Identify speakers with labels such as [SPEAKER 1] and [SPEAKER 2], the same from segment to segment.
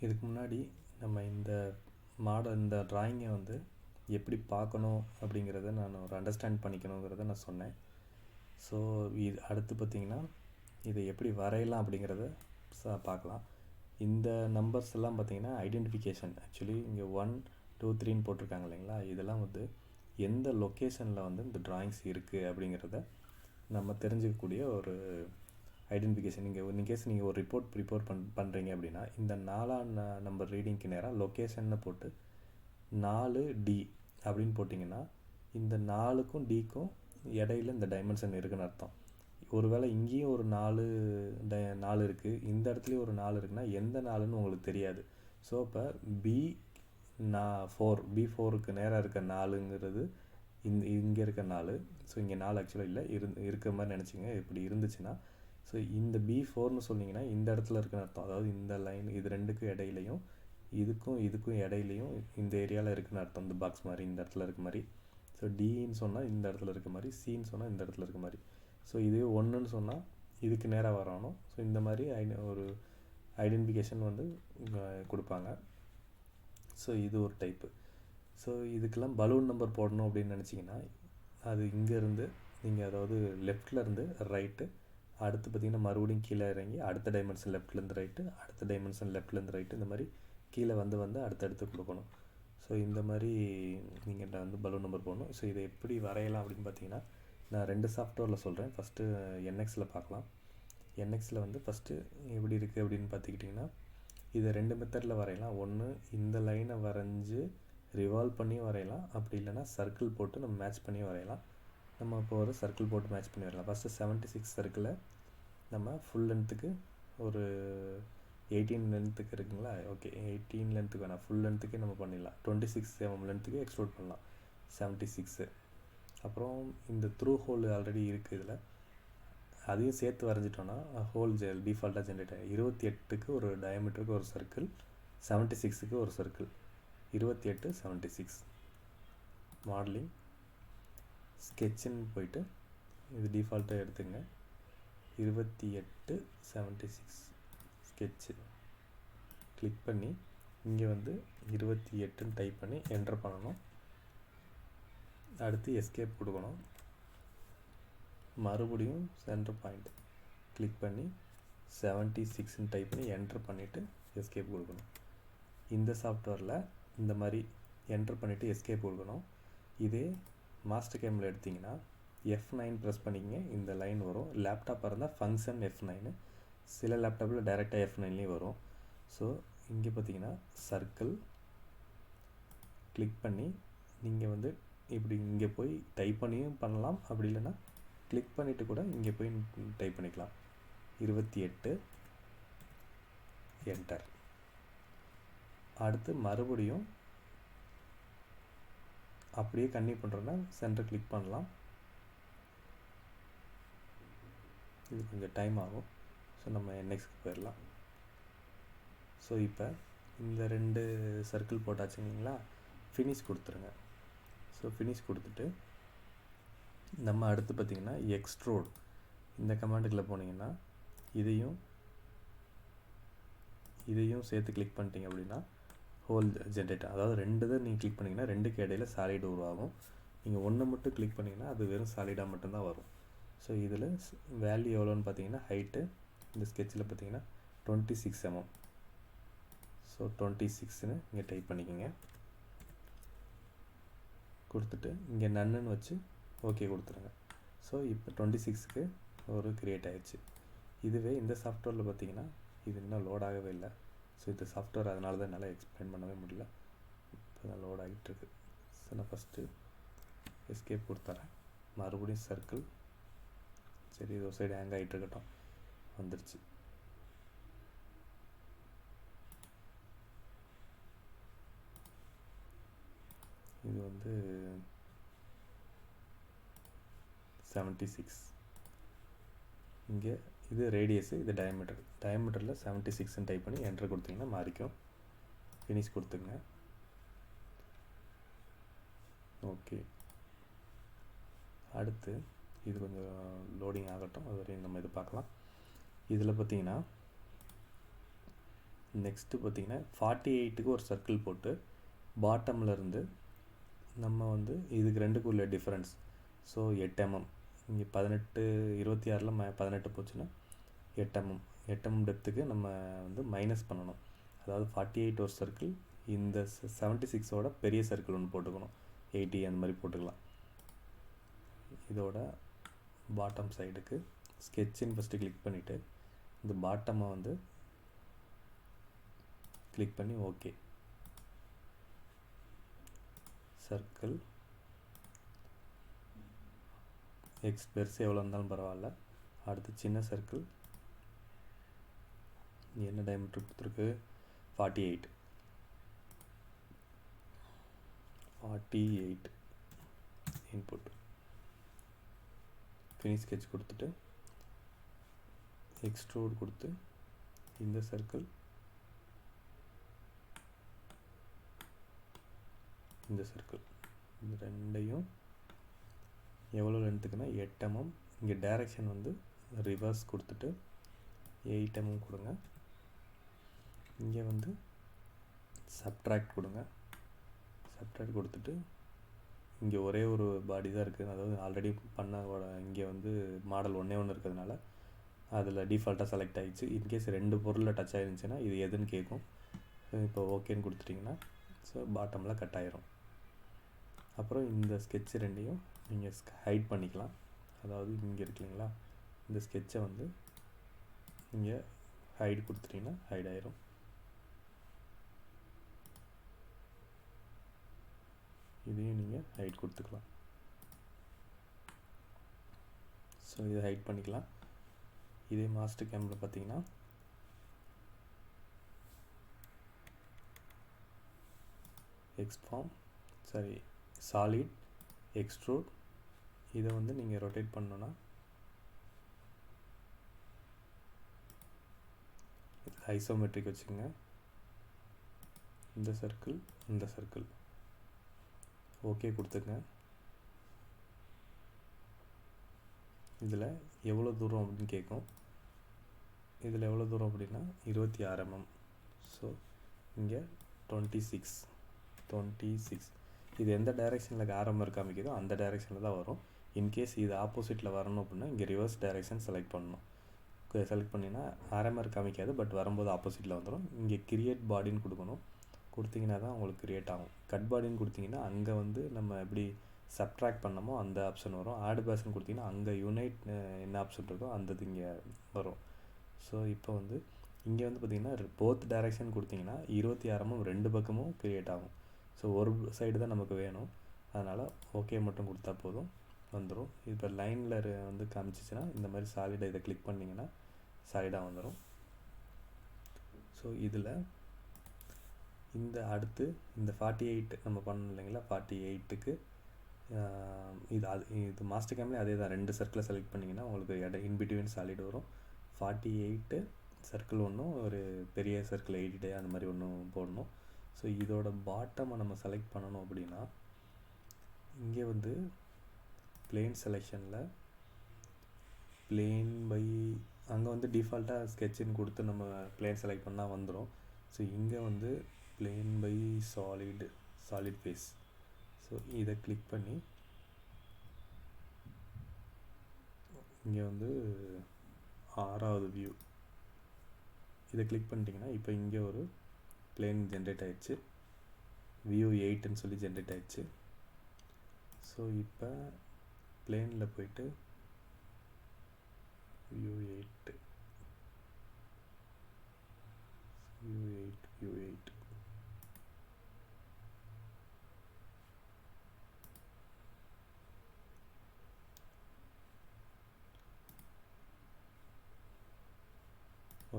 [SPEAKER 1] இதுக்கு முன்னாடி நம்ம இந்த ட்ராயிங்கை வந்து எப்படி பார்க்கணும் அப்படிங்கிறத நான் ஒரு அண்டர்ஸ்டாண்ட் பண்ணிக்கணுங்கிறத நான் சொன்னேன். ஸோ இது அடுத்து பார்த்திங்கன்னா இதை எப்படி வரையலாம் அப்படிங்கிறத பார்க்கலாம். இந்த நம்பர்ஸ் எல்லாம் பார்த்திங்கன்னா ஐடென்டிஃபிகேஷன். ஆக்சுவலி இங்கே 1 2 3ன்னு போட்டிருக்காங்க இல்லைங்களா, இதெல்லாம் வந்து எந்த லொக்கேஷனில் வந்து இந்த ட்ராயிங்ஸ் இருக்குது அப்படிங்கிறத நம்ம தெரிஞ்சுக்கக்கூடிய ஒரு ஐடென்டிஃபிகேஷன். இன்கேஸ் நீங்கள் ஒரு ரிப்போர்ட் ப்ரிப்பேர் பண்ணுறீங்க அப்படின்னா இந்த 4ஆம் நம்பர் ரீடிங்க்கு நேராக லொக்கேஷன்னு போட்டு 4D அப்படின்னு போட்டிங்கன்னா இந்த 4க்கும் Dக்கும் இடையில இந்த டைமென்ஷன் இருக்குன்னு அர்த்தம். ஒருவேளை இங்கேயும் ஒரு 4 இருக்குது, இந்த இடத்துலையும் ஒரு 4 இருக்குன்னா எந்த 4ன்னு உங்களுக்கு தெரியாது. ஸோ இப்போ B4க்கு நேராக இருக்க 4ங்கிறது இங்கே இருக்க 4. ஸோ இங்கே 4 ஆக்சுவலாக இல்லை, இருக்கிற மாதிரி நினச்சிங்க. இப்படி இருந்துச்சுன்னா ஸோ இந்த B4ன்னு சொன்னீங்கன்னா இந்த இடத்துல இருக்குன்னு அர்த்தம். அதாவது இந்த லைன் இது ரெண்டுக்கும் இடையிலையும் இதுக்கும் இடையிலையும் இந்த ஏரியாவில் இருக்குன்னு அர்த்தம். இந்த பாக்ஸ் மாதிரி இந்த இடத்துல இருக்க மாதிரி. ஸோ Dன்னு சொன்னால் இந்த இடத்துல இருக்க மாதிரி, Cன்னு சொன்னால் இந்த இடத்துல இருக்க மாதிரி. ஸோ இதுவே 1ன்னு சொன்னால் இதுக்கு நேராக வரணும். ஸோ இந்த மாதிரி ஒரு ஐடென்டிஃபிகேஷன் வந்து கொடுப்பாங்க. ஸோ இது ஒரு டைப்பு. ஸோ இதுக்கெல்லாம் பலூன் நம்பர் போடணும் அப்படின்னு நினச்சிங்கன்னா அது இங்கேருந்து நீங்கள் அதாவது லெஃப்ட்லேருந்து ரைட்டு, அடுத்து பார்த்திங்கன்னா மறுபடியும் கீழே இறங்கி அடுத்த டைமென்ஷன் லெஃப்ட்லேருந்து ரைட்டு, அடுத்த டைமென்ஷன் லெஃப்ட்லேருந்து ரைட்டு, இந்த மாதிரி கீழே வந்து அடுத்தடுத்து கொடுக்கணும். ஸோ இந்த மாதிரி நீங்கள் வந்து பலூன் நம்பர் போடணும். ஸோ இதை எப்படி வரையலாம் அப்படின்னு பார்த்தீங்கன்னா நான் 2 சாஃப்ட்வேரில் சொல்கிறேன். ஃபஸ்ட்டு NXயில் பார்க்கலாம். NXயில் வந்து ஃபஸ்ட்டு எப்படி இருக்குது அப்படின்னு பார்த்துக்கிட்டிங்கன்னா இதை 2 மெத்தடில் வரையலாம். ஒன்று இந்த லைனை வரைஞ்சி ரிவால்வ் பண்ணி வரையலாம், அப்படி இல்லைனா சர்க்கிள் போட்டு நம்ம மேட்ச் பண்ணி வரையலாம். நம்ம இப்போ ஒரு சர்க்கிள் போட்டு மேட்ச் பண்ணி வரையலாம். ஃபஸ்ட்டு 76 சர்க்கிளை நம்ம ஃபுல் லென்த்துக்கு ஒரு 18 லென்த்துக்கு இருக்குங்களா, ஓகே 18 லென்த்துக்கு வேணாம், ஃபுல் லென்த்துக்கே நம்ம பண்ணிடலாம். 26 mm லென்த்துக்கு எக்ஸ்ட்ரூட் பண்ணலாம் 76. அப்புறம் இந்த த்ரூ ஹோல் ஆல்ரெடி இருக்குது இதில், அதையும் சேர்த்து வரைஞ்சிட்டோன்னா ஹோல் டிஃபால்ட்டாக ஜென்ரேட் ஆகும். 28க்கு ஒரு டயமீட்டருக்கு ஒரு சர்க்கிள், 76க்கு ஒரு சர்க்கிள், 28 76. மாடலிங் ஸ்கெட்சுன்னு போயிட்டு இது டிஃபால்ட்டாக எடுத்துங்க. 28 76 ஸ்கெட்சு கிளிக் பண்ணி இங்கே வந்து 28ன்னு டைப் பண்ணி என்டர் பண்ணணும். அடுத்து எஸ்கேப் கொடுக்கணும். மறுபடியும் சென்டர் பாயிண்ட் கிளிக் பண்ணி 76ன்னு டைப் பண்ணி என்டர் பண்ணிவிட்டு எஸ்கேப் கொடுக்கணும். இந்த சாஃப்ட்வேரில் இந்த மாதிரி என்டர் பண்ணிவிட்டு எஸ்கேப் கொடுக்கணும். இதே மாஸ்டர் கேமில் எடுத்திங்கன்னா F9 ப்ரெஸ் பண்ணிக்கங்க, இந்த லைன் வரும். லேப்டாப்பாக இருந்தால் ஃபங்க்ஷன் F9, சில லேப்டாப்பில் டைரெக்டாக F9லேயும் வரும். ஸோ இங்கே பார்த்தீங்கன்னா சர்க்கிள் கிளிக் பண்ணி நீங்கள் வந்து இப்படி இங்கே போய் டைப் பண்ணியும் பண்ணலாம், அப்படி இல்லைன்னா கிளிக் பண்ணிவிட்டு கூட இங்கே போய் டைப் பண்ணிக்கலாம். 28 என்டர். அடுத்து மறுபடியும் அப்படியே கன்டினியூ பண்ணுறோன்னா சென்டர் கிளிக் பண்ணலாம். இது கொஞ்சம் டைம் ஆகும். ஸோ நம்ம NXக்கு போயிடலாம். ஸோ இப்போ இந்த 2 சர்க்கிள் போட்டாச்சுங்களா, ஃபினிஷ் கொடுத்துருங்க. ஸோ ஃபினிஷ் கொடுத்துட்டு நம்ம அடுத்து பார்த்திங்கன்னா எக்ஸ்ட்ரூட் இந்த கமாண்டுக்குள்ளே போனீங்கன்னா இதையும் சேர்த்து கிளிக் பண்ணிட்டீங்க அப்படின்னா ஹோல் ஜென்ரேட். அதாவது 2 தான் நீங்கள் கிளிக் பண்ணிங்கன்னா 2க்கு இடையில சாலிட் உருவாகும். நீங்கள் 1 மட்டும் கிளிக் பண்ணிங்கன்னா அது வெறும் சாலிடாக மட்டும்தான் வரும். ஸோ இதில் வேல்யூ எவ்வளோன்னு பார்த்தீங்கன்னா ஹைட்டு இந்த ஸ்கெட்சில் பார்த்தீங்கன்னா 26 mm. ஸோ 26ன்னு இங்கே டைப் பண்ணிக்கோங்க. கொடுத்துட்டு இங்கே நன்னுன்னு வச்சு ஓகே கொடுத்துருங்க. ஸோ இப்போ 26க்கு ஒரு க்ரியேட் ஆகிடுச்சு. இதுவே இந்த சாஃப்ட்வேரில் பார்த்தீங்கன்னா இது இன்னும் லோட் ஆகவே இல்லை. ஸோ இந்த சாஃப்ட்வேர் அதனால தான் என்னால் எக்ஸ்பிளைன் பண்ணவே முடியல. இப்போ தான் லோட் ஆகிட்டுருக்கு. ஸோ நான் ஃபஸ்ட்டு எஸ்கேப் கொடுத்துறேன். மறுபடியும் சர்க்கிள், சரி இது ஒரு சைடு ஹேங் ஆகிட்டு இருக்கட்டும், வந்துருச்சு. இது வந்து 76. இங்கே இது ரேடியஸு, இது டயமீட்டரில் 76ன்னு டைப் பண்ணி என்டர் கொடுத்தீங்கன்னா மாறிக்கும். ஃபினிஷ் கொடுத்துங்க. ஓகே, அடுத்து இது கொஞ்சம் லோடிங் ஆகட்டும், அது வரையும் நம்ம இது பார்க்கலாம். இதில் பார்த்தீங்கன்னா நெக்ஸ்ட்டு பார்த்திங்கன்னா 48க்கு ஒரு சர்க்கிள் போட்டு பாட்டமில் இருந்து நம்ம வந்து இதுக்கு ரெண்டுக்கு உள்ள டிஃப்ரென்ஸ், ஸோ 8 mm, இங்கே 18 26ல் 18 போச்சுன்னா 8 mm, 8 mm டெப்த்துக்கு நம்ம வந்து மைனஸ் பண்ணணும். அதாவது 48 ஒரு சர்க்கிள், இந்த 76ஓட பெரிய சர்க்கிள் ஒன்று போட்டுக்கணும், 80 அந்த மாதிரி போட்டுக்கலாம். இதோட பாட்டம் சைடுக்கு ஸ்கெட்சின்னு ஃபஸ்ட்டு கிளிக் பண்ணிவிட்டு இந்த பாட்டமை வந்து கிளிக் பண்ணி ஓகே. சர்க்கிள் எக்ஸ் பெருசு எவ்வளோ இருந்தாலும் பரவாயில்ல. அடுத்து சின்ன சர்க்கிள் என்ன டயமீட்டர் கொடுத்துருக்கு, 48 இன்புட். ஃபினிஷ் ஸ்கெட்ச் கொடுத்துட்டு எக்ஸ்ட்ரூட் கொடுத்து இந்த சர்க்கிள் இந்த சர்க்கிள் இந்த ரெண்டையும் எவ்வளோ லென்த்துக்குன்னா 8 mm. இங்கே டைரக்ஷன் வந்து ரிவர்ஸ் கொடுத்துட்டு 8 mm கொடுங்க. இங்கே வந்து சப்ட்ராக்ட் கொடுங்க. சப்ட்ராக்ட் கொடுத்துட்டு இங்கே ஒரே ஒரு பாடி தான் இருக்குது, அதாவது ஆல்ரெடி பண்ண இங்கே வந்து மாடல் ஒன்றே இருக்கிறதுனால அதில் டிஃபால்ட்டாக செலக்ட் ஆகிடுச்சு. இன்கேஸ் 2 பொருளில் டச் ஆகிருந்துச்சுன்னா இது எதுன்னு கேட்கும். இப்போ ஓகேன்னு கொடுத்துட்டிங்கன்னா ஸோ பாட்டமில் கட் ஆயிரும். அப்புறம் இந்த ஸ்கெட்ச் ரெண்டையும் நீங்கள் ஹைட் பண்ணிக்கலாம். அதாவது இங்கே இருக்கு இல்லைங்களா, இந்த ஸ்கெட்சை வந்து இங்கே ஹைட் கொடுத்துட்டிங்கன்னா ஹைட் ஆயிரும். இதையும் நீங்கள் ஹைட் கொடுத்துக்கலாம். ஸோ இதை ஹைட் பண்ணிக்கலாம். இதே மாஸ்டர் கேமில் பார்த்தீங்கன்னா எக்ஸ்ஃபார்ம் சாலிட் எக்ஸ்ட்ரூட், இதை வந்து நீங்கள் ரொட்டேட் பண்ணோன்னா ஐசோமெட்ரிக் வச்சுக்கோங்க. இந்த சர்க்கிள் ஓகே கொடுத்துங்க. இதில் எவ்வளோ தூரம் அப்படின்னு கேட்கும். இதில் எவ்வளோ தூரம் அப்படின்னா 26 mm. ஸோ இங்கே 26. இது எந்த டைரெக்ஷனில் ஆரம்பர் காமிக்குதோ அந்த டைரெக்ஷனில் தான் வரும். இன்கேஸ் இது ஆப்போசிட்டில் வரணும் அப்படின்னா இங்கே ரிவர்ஸ் டைரெக்ஷன் செலக்ட் பண்ணணும். செலக்ட் பண்ணிங்கன்னா ஆரம்பர் காமிக்காது, பட் வரும்போது ஆப்போசிட்டில் வந்துடும். இங்கே கிரியேட் பாடின்னு கொடுக்கணும். கொடுத்தீங்கன்னா தான் உங்களுக்கு கிரியேட் ஆகும். கட் பாடின்னு கொடுத்தீங்கன்னா அங்கே வந்து நம்ம எப்படி சப்ட்ராக்ட் பண்ணமோ அந்த ஆப்ஷன் வரும். ஆட் பேஸ்ன்னு கொடுத்தீங்கன்னா அங்கே யுனைட் என்ன ஆப்ஷன் இருக்கோ அந்த இது இங்கே வரும். ஸோ இப்போ வந்து இங்கே வந்து பார்த்திங்கன்னா போத் டைரெக்ஷன் கொடுத்தீங்கன்னா 26 mm 2 பக்கமும் கிரியேட் ஆகும். ஸோ ஒரு சைடு தான் நமக்கு வேணும், அதனால் ஓகே மட்டும் கொடுத்தா போதும், வந்துடும். இப்போ லைனில் வந்து காமிச்சிச்சுன்னா இந்த மாதிரி சாலிடை இதை கிளிக் பண்ணிங்கன்னா சாலிடாக வந்துடும். ஸோ இதில் இந்த அடுத்து இந்த 48 நம்ம பண்ணணும் இல்லைங்களா, 48க்கு இது மாஸ்டர் கேம்லேயே அதே தான். 2 சர்க்கிளை செலக்ட் பண்ணிங்கன்னா உங்களுக்கு இன்பிட்வீன் சாலிட் வரும். 48 சர்க்கிள் ஒன்றும் ஒரு பெரிய சர்க்கிள் 80 அந்த மாதிரி ஒன்றும் போடணும். ஸோ இதோட பாட்டமை நம்ம செலக்ட் பண்ணணும் அப்படின்னா இங்கே வந்து பிளேன் செலெக்ஷனில் பிளேன் பை அங்கே வந்து டிஃபால்ட்டாக ஸ்கெட்சுன்னு கொடுத்து நம்ம பிளேன் செலக்ட் பண்ணால் வந்துடும். ஸோ இங்கே வந்து plane by solid face. So இதை கிளிக் பண்ணி இங்கே வந்து 6வது வியூ இதை கிளிக் பண்ணிட்டீங்கன்னா இப்போ இங்கே ஒரு பிளேன் ஜென்ரேட் ஆயிடுச்சு, வியூ 8ன்னு சொல்லி ஜென்ரேட் ஆயிடுச்சு. ஸோ இப்போ பிளேனில் போயிட்டு வியூ 8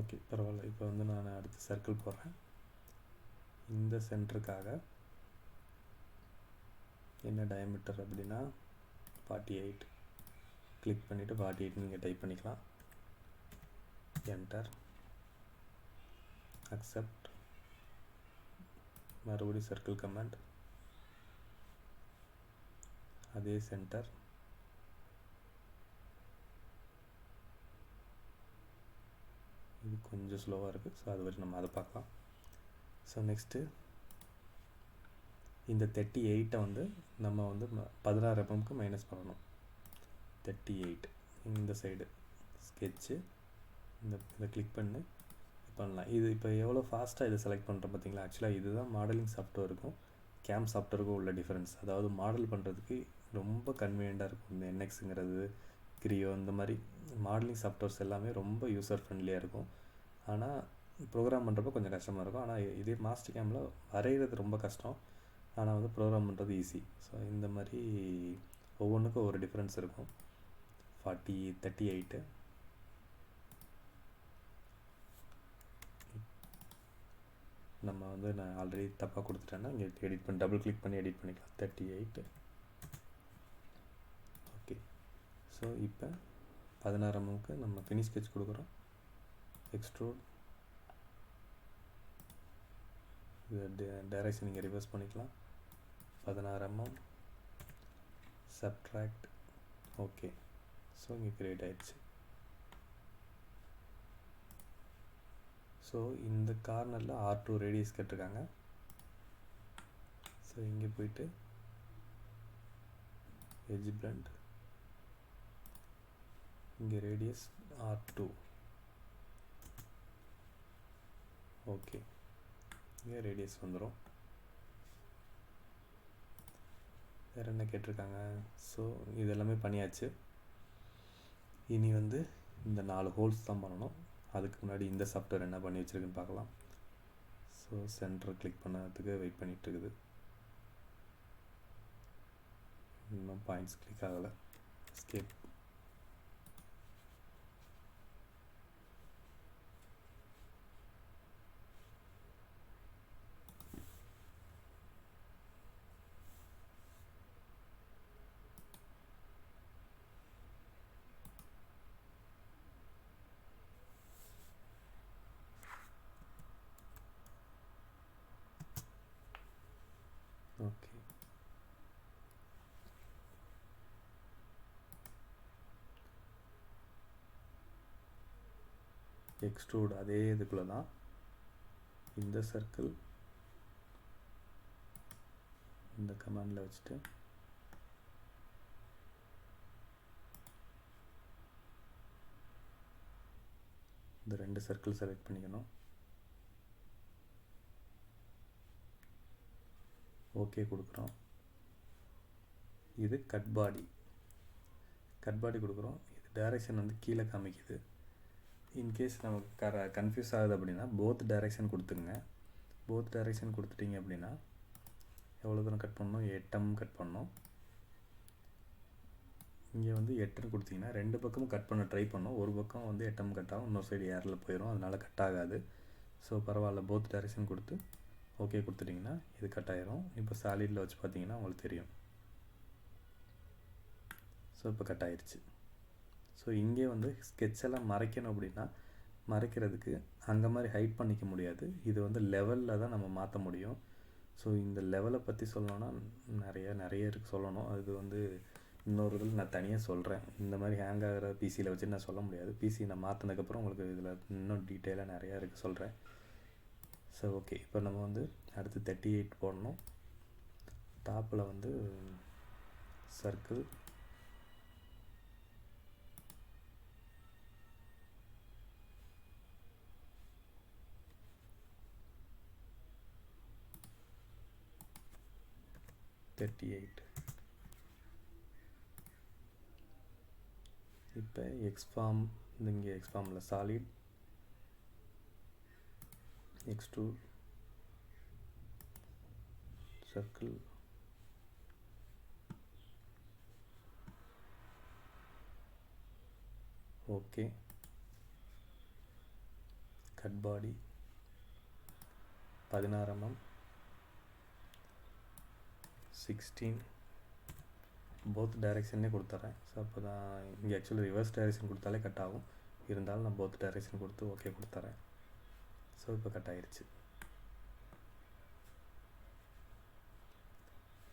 [SPEAKER 1] ஓகே பரவாயில்ல. இப்போ வந்து நான் அடுத்த சர்க்கிள் போடுறேன். இந்த சென்டருக்காக என்ன டயமீட்டர் அப்படின்னா 48 கிளிக் பண்ணிவிட்டு 48 நீங்கள் டைப் பண்ணிக்கலாம். என்டர், அக்செப்ட், மறுபடியும் சர்க்கிள் கமாண்ட், அதே சென்டர், இது கொஞ்சம் ஸ்லோவாக இருக்குது. ஸோ அது வரைக்கும் நம்ம அதை பார்க்கலாம். ஸோ நெக்ஸ்ட்டு இந்த 38 வந்து நம்ம வந்து 16 mm மைனஸ் பண்ணணும். 38 இந்த சைடு ஸ்கெட்சு இதை கிளிக் பண்ணி பண்ணலாம். இது இப்போ எவ்வளோ ஃபாஸ்ட்டாக இதை செலக்ட் பண்ணுறோம் பார்த்தீங்களா. ஆக்சுவலாக இதுதான் மாடலிங் சாஃப்ட்வேருக்கும் கேம் சாஃப்ட்வேருக்கும் உள்ள டிஃப்ரென்ஸ். அதாவது மாடல் பண்ணுறதுக்கு ரொம்ப கன்வீனியண்ட்டாக இருக்கும் இந்த என்எக்ஸுங்கிறது, கிரியோ, இந்த மாதிரி மாடலிங் சாஃப்ட்வேர்ஸ் எல்லாமே ரொம்ப யூசர் ஃப்ரெண்ட்லியாக இருக்கும். ஆனால் ப்ரோக்ராம் பண்ணுறப்போ கொஞ்சம் கஷ்டமாக இருக்கும். ஆனால் இதே மாஸ்டர் கேமில் வரைகிறது ரொம்ப கஷ்டம், ஆனால் வந்து ப்ரோக்ராம் பண்ணுறது ஈஸி. ஸோ இந்த மாதிரி ஒவ்வொன்றுக்கும் ஒரு டிஃப்ரென்ஸ் இருக்கும். 38 நம்ம வந்து நான் ஆல்ரெடி தப்பாக கொடுத்துட்டேன்னா இங்கே எடிட் பண்ணி டபுள் கிளிக் பண்ணி எடிட் பண்ணிக்கலாம். 38 ஓகே. ஸோ இப்போ 16 mmக்கு நம்ம ஃபினிஷ் ஸ்கெட்ச் கொடுக்குறோம். எக்ஸ்ட்ரூட் இது டைரக்ஷன் இங்கே ரிவர்ஸ் பண்ணிக்கலாம். 16 mm சப்ட்ராக்ட். ஓகே. ஸோ இங்கே கிரியேட் ஆயிடுச்சு. ஸோ இந்த கார்னரில் R2 ரேடியஸ் கேட்டிருக்காங்க. ஸோ இங்கே போயிட்டு எட்ஜ் பிளண்ட், இங்கே ரேடியஸ் R2. ஓகே, இங்கே ரேடியஸ் வந்துடும். வேறு என்ன கேட்டிருக்காங்க? ஸோ இது எல்லாமே பண்ணியாச்சு. இனி வந்து இந்த 4 ஹோல்ஸ் தான் பண்ணணும். அதுக்கு முன்னாடி இந்த சாஃப்ட்வேர் என்ன பண்ணி வச்சுருக்குன்னு பார்க்கலாம். ஸோ சென்டர் கிளிக் பண்ணதுக்கு வெயிட் பண்ணிகிட்ருக்குது. இன்னும் பாயிண்ட்ஸ் கிளிக் ஆகலை. எஸ்கேப். ஓகே, எக்ஸ்ட்ரூட் அதே இதுக்குள்ளே தான். இந்த சர்க்கிள் இந்த கமாண்டில் வச்சுட்டு இந்த 2 சர்க்கிள் செலக்ட் பண்ணிக்கணும். ஓகே கொடுக்குறோம். இது கட் பாடி கொடுக்குறோம். இது டைரக்ஷன் வந்து கீழே காமிக்குது. இன்கேஸ் நமக்கு கன்ஃபியூஸ் ஆகுது அப்படின்னா போத் டைரக்ஷன் கொடுத்துங்க. போத் டைரக்ஷன் கொடுத்துட்டிங்க அப்படின்னா எவ்வளோ தூரம் கட் பண்ணணும்? 8 mm கட் பண்ணணும். இங்கே வந்து 8 கொடுத்தீங்கன்னா 2 பக்கமும் கட் பண்ண ட்ரை பண்ணோம். ஒரு பக்கம் வந்து 8 mm கட் ஆகும், இன்னொரு சைடு ஏரில் போயிடும், அதனால் கட் ஆகாது. ஸோ பரவாயில்ல, போத் டைரக்ஷன் கொடுத்து ஓகே கொடுத்துட்டிங்கன்னா இது கட் ஆயிரும். இப்போ சாலிடில் வச்சு பார்த்தீங்கன்னா உங்களுக்கு தெரியும். ஸோ இப்போ கட் ஆயிடுச்சு. ஸோ இங்கே வந்து ஸ்கெட்செல்லாம் மறைக்கணும் அப்படின்னா மறைக்கிறதுக்கு அந்த மாதிரி ஹைட் பண்ணிக்க முடியாது. இது வந்து லெவலில் தான் நம்ம மாற்ற முடியும். ஸோ இந்த லெவலை பற்றி சொல்லணுன்னா நிறைய இருக்குது சொல்லணும். அது வந்து இன்னொரு இதில் நான் தனியாக சொல்கிறேன். இந்த மாதிரி ஹேங் ஆகிற பிசியில் வச்சு நான் சொல்ல முடியாது. பிசி நான் மாற்றினதுக்கப்புறம் உங்களுக்கு இதில் இன்னும் டீட்டெயிலாக நிறையா இருக்குது சொல்கிறேன். ஸோ ஓகே, இப்போ நம்ம வந்து அடுத்து 38 போடணும். டாப்பில் வந்து சர்க்கிள், இப்போ எக்ஸ்ஃபார்ம், இங்கே எக்ஸ்ஃபார்மில் solid, extrude, circle, okay, cut body 16 mm 16 both டைரெக்ஷனே கொடுத்துட்றேன். ஸோ அப்போ தான் இங்கே ஆக்சுவலி ரிவர்ஸ் டைரெக்ஷன் கொடுத்தாலே கட் ஆகும். இருந்தாலும் நான் போத் டைரெக்ஷன் கொடுத்து ஓகே கொடுத்துட்றேன். ஸோ இப்போ கட் ஆயிடுச்சு.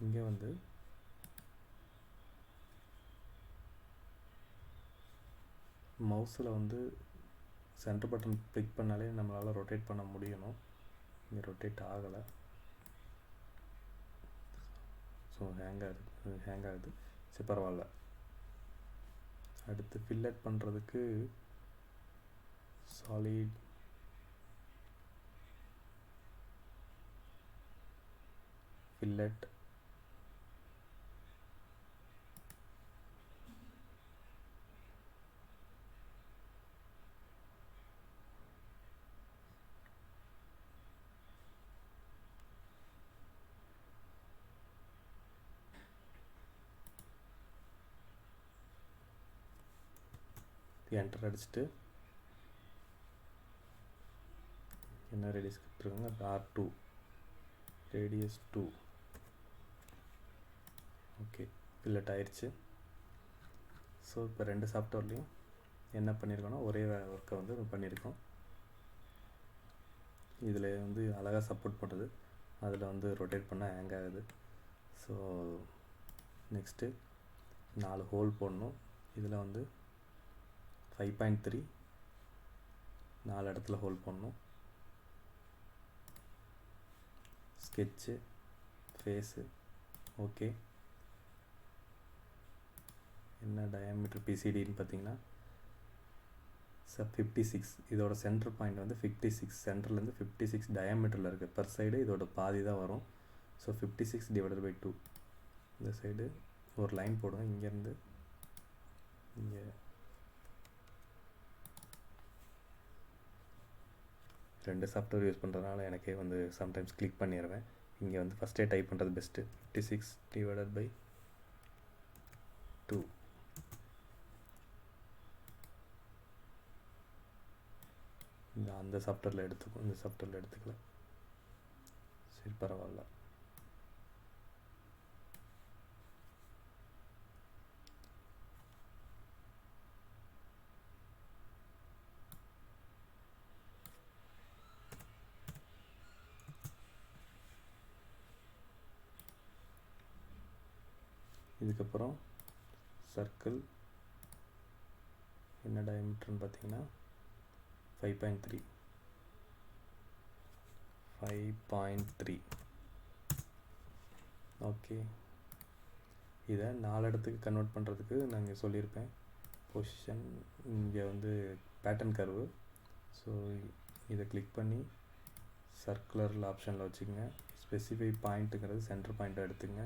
[SPEAKER 1] இங்கே வந்து மவுஸில் வந்து சென்டர் பட்டன் கிளிக் பண்ணாலே நம்மளால் ரொட்டேட் பண்ண முடியணும். இங்கே ரொட்டேட் ஆகலை. ஸோ ஹேங் ஆகுது. சரி, பரவாயில்ல. அடுத்து ஃபில்லட் பண்ணுறதுக்கு சாலிட் ஃபில்லட் என்டர் அடிச்சுட்டு என்ன ரேடியஸ் கொடுத்துருக்காங்க, R2 ரேடியஸ் 2. ஓகே, ஃபில்லட் ஆயிடுச்சு. ஸோ இப்போ 2 சாஃப்ட்வேர்லேயும் என்ன பண்ணியிருக்கோன்னா ஒரே ஒர்க்கை வந்து பண்ணியிருக்கோம். இதில் வந்து அழகாக சப்போர்ட் பண்ணுறது, அதில் வந்து ரொட்டேட் பண்ணால் ஹேங் ஆகுது. ஸோ நெக்ஸ்ட்டு 4 ஹோல் போடணும். இதில் வந்து 5.3 4 இடத்துல ஹோல் போடணும். Sketch, phase, okay. என்ன டயாமீட்டர் பிசிடின்னு பார்த்தீங்கன்னா 56. இதோட சென்டர் பாயிண்ட் வந்து 56, சென்டர்லேருந்து 56 டயாமீட்டரில் இருக்குது. பர் சைடு இதோட பாதி தான் வரும். ஸோ 56/2. இந்த சைடு ஒரு லைன் போடுங்க. இங்கேருந்து இங்கே 2 சாஃப்ட்வேர் யூஸ் பண்ணுறதுனால எனக்கே வந்து சம்டைம்ஸ் கிளிக் பண்ணிடுவேன். இங்கே வந்து ஃபஸ்ட்டே டைப் பண்ணுறது பெஸ்ட்டு. 56/2. அந்த சாஃப்ட்வேரில் எடுத்துக்கும், இந்த சாஃப்ட்வேரில் எடுத்துக்கல. சரி, பரவாயில்ல. இதுக்கப்புறம் சர்க்கிள் என்ன டயாமீட்டர்னு பார்த்தீங்கன்னா 5.3. ஓகே, இதை 4 இடத்துக்கு கன்வெர்ட் பண்ணுறதுக்கு நாங்கள் சொல்லியிருப்பேன். பொசிஷன் இங்கே வந்து பேட்டர்ன் கர்வு. ஸோ இதை கிளிக் பண்ணி சர்க்குலரில் ஆப்ஷனில் வச்சுக்கோங்க. ஸ்பெசிஃபை பாயிண்ட்டுங்கிறது சென்டர் பாயிண்ட்டை எடுத்துங்க.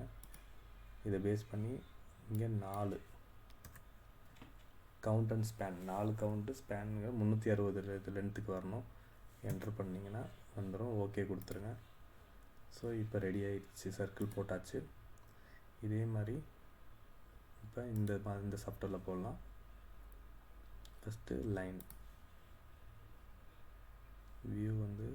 [SPEAKER 1] இதை பேஸ் பண்ணி இங்கே 4 கவுண்ட் அண்ட் ஸ்பேன், 4 கவுண்ட்டு ஸ்பேனுங்க 360 லென்த்துக்கு வரணும். என்ட்ரு பண்ணிங்கன்னா வந்துடும். ஓகே கொடுத்துருங்க. ஸோ இப்போ ரெடி ஆகிடுச்சு, சர்க்கிள் போட்டாச்சு. இதே மாதிரி இப்போ இந்த சாஃப்ட்வேரில் போடலாம். ஃபஸ்ட்டு லைன் வியூ வந்து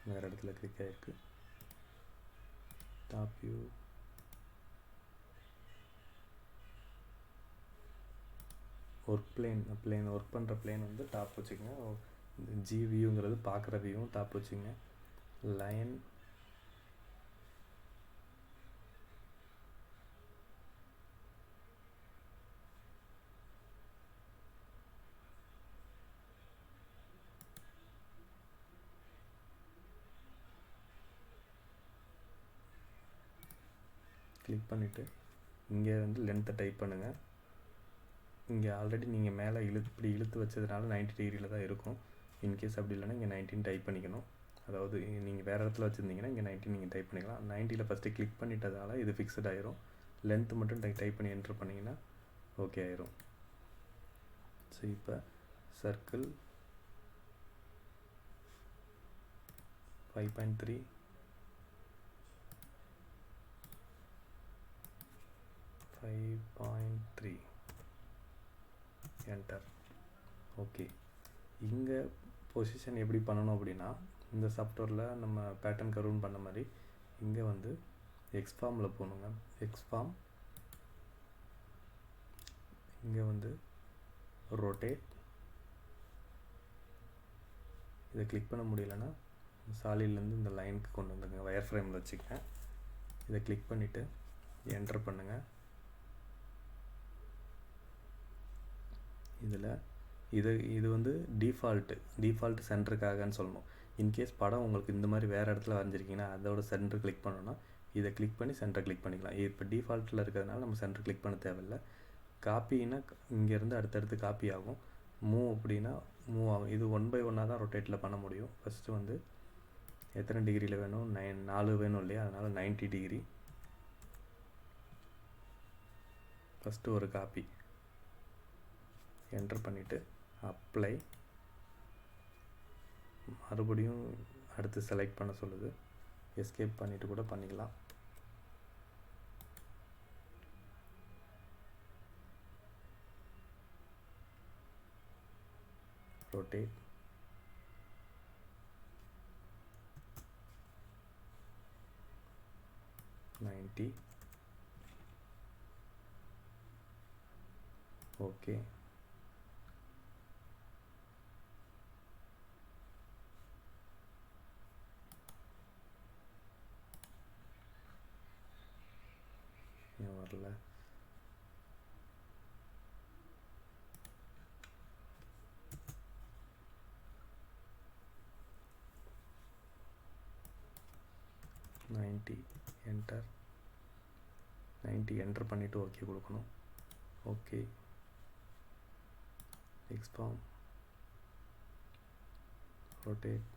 [SPEAKER 1] வேறு இடத்துல கிளிக் ஆகிருக்கு. டாப் வியூ ஒர்க் பண்ணுற பிளேன் வந்து டாப் வச்சுக்கோங்க. ஜி வியூங்கிறது பார்க்குற வியூவும் டாப் வச்சுக்கோங்க. லைன் கிளிக் பண்ணிவிட்டு இங்கே வந்து லென்த்தை டைப் பண்ணுங்கள். இங்கே ஆல்ரெடி நீங்கள் மேலே இப்படி இழுத்து வச்சதுனால 90 டிகிரியில் தான் இருக்கும். இன்கேஸ் அப்படி இல்லைன்னா இங்கே 19 டைப் பண்ணிக்கணும். அதாவது நீங்கள் வேறு இடத்துல வச்சுருந்தீங்கன்னா இங்கே 19 நீங்கள் டைப் பண்ணிக்கலாம். 90ல் ஃபஸ்ட்டு கிளிக் பண்ணிட்டதால இது ஃபிக்ஸட் ஆயிரும். லென்த்து மட்டும் டைப் பண்ணி என்ட்ரு பண்ணிங்கன்னா ஓகே ஆயிரும். ஸோ இப்போ சர்க்கிள் 5.3 5.3 என்டர். ஓகே, இங்கே பொசிஷன் எப்படி பண்ணணும் அப்படின்னா இந்த சாஃப்ட்வேரில் நம்ம பேட்டர்ன் கர்வ்னு பண்ண மாதிரி இங்கே வந்து எக்ஸ்ஃபார்மில் போகணுங்க. எக்ஸ்ஃபார்ம் இங்கே வந்து ரொட்டேட் இதை கிளிக் பண்ண முடியலன்னா சாலிட்லேருந்து இந்த லைனுக்கு கொண்டு வந்துடுங்க, வயர் ஃப்ரேமில் வச்சுக்கங்க. இதை கிளிக் பண்ணிவிட்டு என்ட்ரு பண்ணுங்கள். இதில் இது வந்து டிஃபால்ட்டு சென்டருக்காகன்னு சொல்லணும். இன்கேஸ் படம் உங்களுக்கு இந்த மாதிரி வேறு இடத்துல வரைஞ்சிருக்கீங்கன்னா அதோட சென்டர் கிளிக் பண்ணணும்னா இதை கிளிக் பண்ணி சென்டர் கிளிக் பண்ணிக்கலாம். இப்போ டிஃபால்ட்டில் இருக்கிறதுனால நம்ம சென்டர் கிளிக் பண்ண தேவையில்லை. காப்பின்னா இங்கேருந்து அடுத்தடுத்து காப்பி ஆகும். மூவ் அப்படின்னா மூவ் ஆகும். இது 1 by 1 தான் ரொட்டேட்டில் பண்ண முடியும். ஃபஸ்ட்டு வந்து எத்தனை டிகிரியில் வேணும், 4 வேணும் இல்லையா, அதனால் 90 டிகிரி. ஃபஸ்ட்டு ஒரு காப்பி என்டர் பண்ணிவிட்டு அப்ளை, மறுபடியும் அடுத்து செலக்ட் பண்ண சொல்லுது. எஸ்கேப் பண்ணிவிட்டு கூட பண்ணிக்கலாம். Rotate, ninety, okay. வரல. என்டர் 90 என்டர் பண்ணிவிட்டு ஓகே கொடுக்கணும். Okay, expand, rotate,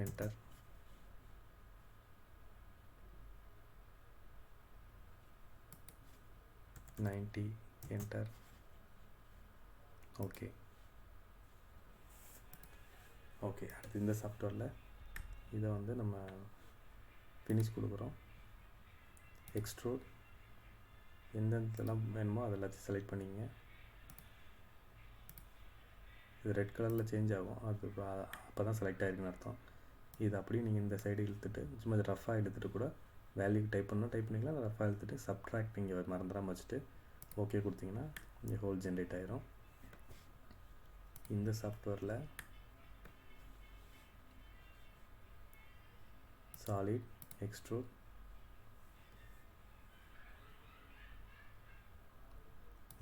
[SPEAKER 1] enter, ninety enter, okay. Okay, அடுத்து இந்த சாஃப்ட்வேரில் இதை வந்து நம்ம ஃபினிஷ் கொடுக்குறோம். எக்ஸ்ட்ரூட், எந்தெந்தெல்லாம் வேணுமோ அது எல்லாத்தையும் செலக்ட் பண்ணிங்க. இது ரெட் கலரில் சேஞ்ச் ஆகும், அது அப்போ தான் செலக்ட் ஆகிருக்குன்னு அர்த்தம். இது அப்படியே நீங்கள் இந்த சைடு இழுத்துட்டு சும்மா இது ரஃபாக எடுத்துகிட்டு கூட வேல்யூ டைப் பண்ணிக்கலாம். ரஃபாக எடுத்துகிட்டு சப்ட்ராக்ட் இங்கே மறந்துடாமல் வச்சுட்டு ஓகே கொடுத்தீங்கன்னா இங்கே ஹோல் ஜென்ரேட் ஆயிரும். இந்த சாஃப்ட்வேரில் சாலிட், எக்ஸ்ட்ரூட்,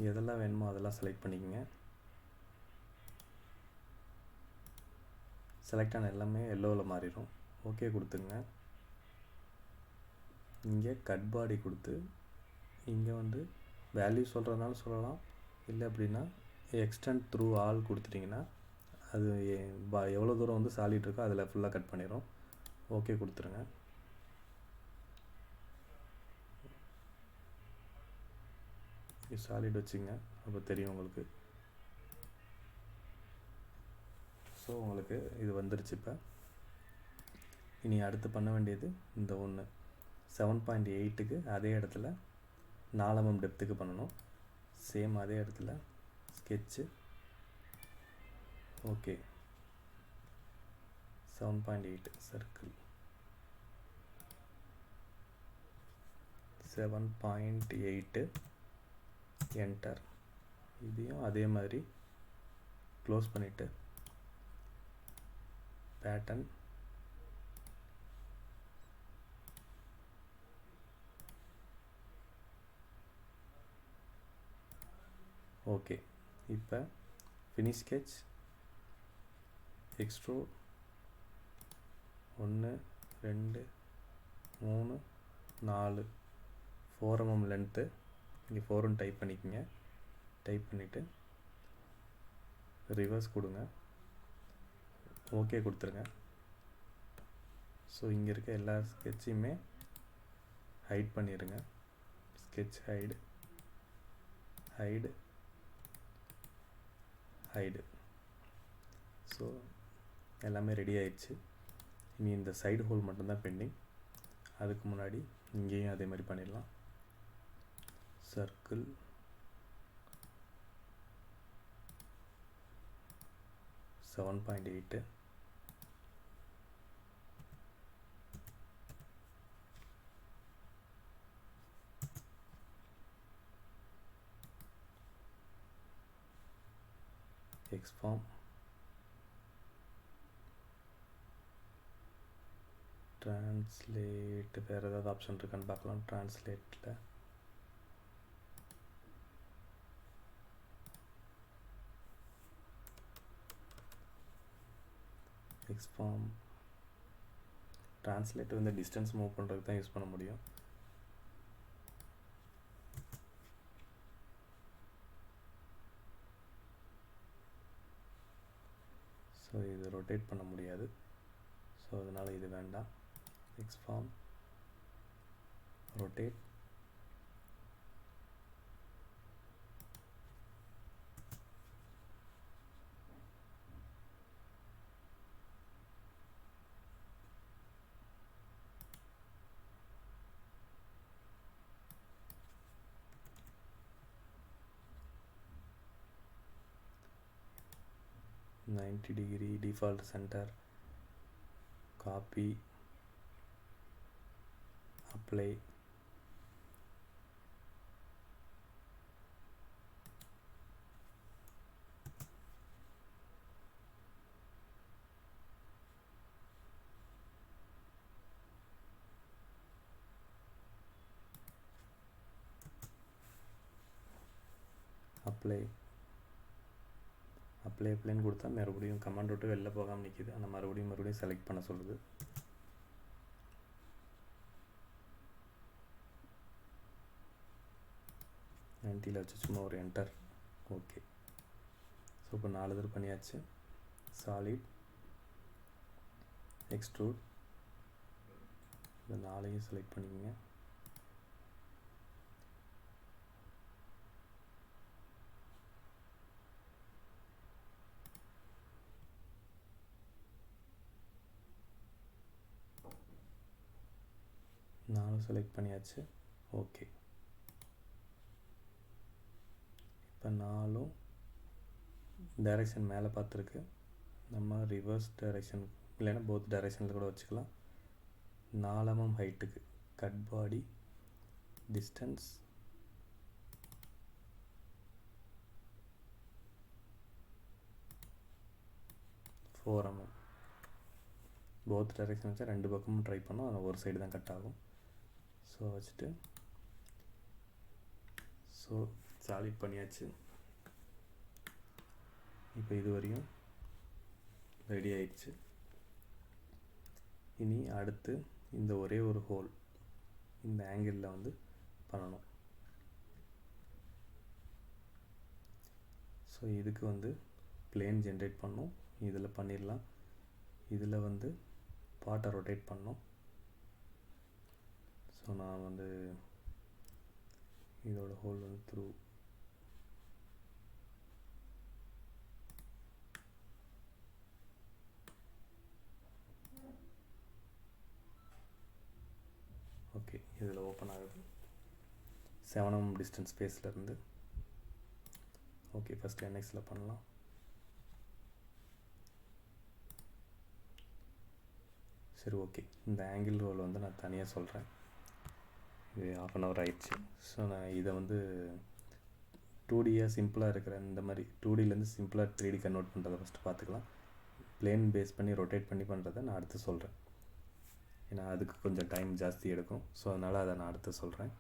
[SPEAKER 1] எதெல்லாம் வேணுமோ அதெல்லாம் செலக்ட் பண்ணிக்கோங்க. செலக்ட் ஆன எல்லாமே எல்லோவில் மாறிடும். ஓகே கொடுத்துங்க. இங்கே கட் பாடி கொடுத்து இங்கே வந்து வேல்யூ சொல்கிறதுனால சொல்லலாம், இல்லை அப்படின்னா எக்ஸ்டெண்ட் த்ரூ ஆல் கொடுத்துட்டிங்கன்னா அது எவ்வளோ தூரம் வந்து சாலிட் இருக்கோ அதில் ஃபுல்லாக கட் பண்ணிடும். ஓகே கொடுத்துருங்க. சாலிட் வச்சுங்க, அப்போ தெரியும் உங்களுக்கு. ஸோ உங்களுக்கு இது வந்துருச்சு. இப்போ இனி அடுத்து பண்ண வேண்டியது இந்த ஒன்று 7.8க்கு அதே இடத்துல 4 mm டெப்த்துக்கு பண்ணணும். சேம் அதே இடத்துல ஸ்கெட்சு, ஓகே. 7.8 circle, 7.8 enter. இதையும் அதே மாதிரி க்ளோஸ் பண்ணிவிட்டு பேட்டர்ன், ஓகே. இப்போ finish sketch, extrude 1 2 3 4 4 mm length, இங்கே 4ன்னு டைப் பண்ணிக்கோங்க. டைப் பண்ணிவிட்டு ரிவர்ஸ் கொடுங்க, ஓகே கொடுத்துருங்க. ஸோ இங்கே இருக்க எல்லா ஸ்கெட்சையுமே ஹைட் பண்ணிடுங்க. Sketch hide, hide, hide. So எல்லாமே ரெடி ஆயிடுச்சு. இனி இந்த சைடு ஹோல் மட்டும்தான் பெண்டிங். அதுக்கு முன்னாடி இங்கேயும் அதே மாதிரி பண்ணிடலாம். சர்க்கிள், செவன் பாயிண்ட் 8, எக்ஸ்ஃபார்ம் ட்ரான்ஸ்லேட் வேறு ஏதாவது ஆப்ஷன் இருக்கான்னு பார்க்கலாம். ட்ரான்ஸ்லேட்டில் எக்ஸ்ஃபார்ம் ட்ரான்ஸ்லேட் வந்து டிஸ்டன்ஸ் மூவ் பண்ணுறதுக்கு தான் யூஸ் பண்ண முடியும். ஸோ இது ரொட்டேட் பண்ண முடியாது. ஸோ அதனால் இது வேண்டாம். Xform rotate ninety degree default center, copy, apply, அப்ளைன்னு கொடுத்தா மறுபடியும் கமாண்ட் விட்டு வெளில போகாமல் நிற்கிது. ஆனால் மறுபடியும் செலக்ட் பண்ண சொல்லுது. நைன்ட்டியில் வச்சு சும்மா ஒரு என்டர். ஓகே. ஸோ இப்போ 4 தடவை பண்ணியாச்சு. சாலிட், எக்ஸ்ட்ரூட், இந்த 4ஐயும் செலக்ட் பண்ணிக்கோங்க. நானும் செலக்ட் பண்ணியாச்சு. ஓகே. இப்போ 4ம் டைரெக்ஷன் மேலே பார்த்துருக்கு. நம்ம ரிவர்ஸ் டைரெக்ஷன் இல்லைன்னா போத் டைரெக்ஷனில் கூட வச்சுக்கலாம். 4 mm ஹைட்டுக்கு கட் பாடி டிஸ்டன்ஸ் 4 mm. போத் டைரெக்ஷன் வச்சா 2 பக்கமும் ட்ரை பண்ணோம். ஆனால் ஒரு சைடு தான் கட் ஆகும். ஸோ வச்சுட்டு ஸோ சாலிட் பண்ணியாச்சு. இப்போ இது வரையும் ரெடி ஆயிடுச்சு. இனி அடுத்து இந்த ஒரே ஒரு ஹோல் இந்த ஆங்கிளில் வந்து பண்ணணும். ஸோ இதுக்கு வந்து பிளேன் ஜென்ரேட் பண்ணணும். இதில் பண்ணிடலாம். இதில் வந்து பார்ட்டை ரொட்டேட் பண்ணணும். ஸோ நான் வந்து இதோட ஹோல் வந்து த்ரூ ஓகே இதில் ஓப்பன் ஆகுது 7 mm டிஸ்டன்ஸ் ஸ்பேஸ்லேருந்து. ஓகே ஃபஸ்ட்டு NXல பண்ணலாம். சரி ஓகே. இந்த ஆங்கிள் ரோல் வந்து நான் தனியாக சொல்கிறேன். இது 1/2 hour ஆயிடுச்சு. ஸோ நான் இதை வந்து 2Dயாக சிம்பிளாக இருக்கிற இந்த மாதிரி 2Dலேருந்து சிம்பிளாக 3D கன்வெர்ட் பண்ணுறதை ஃபஸ்ட்டு பார்த்துக்கலாம். பிளேன் பேஸ் பண்ணி ரொட்டேட் பண்ணி பண்ணுறதை நான் அடுத்து சொல்கிறேன். ஏன்னா அதுக்கு கொஞ்சம் டைம் ஜாஸ்தி எடுக்கும். ஸோ அதனால் அதை நான் அடுத்து சொல்கிறேன்.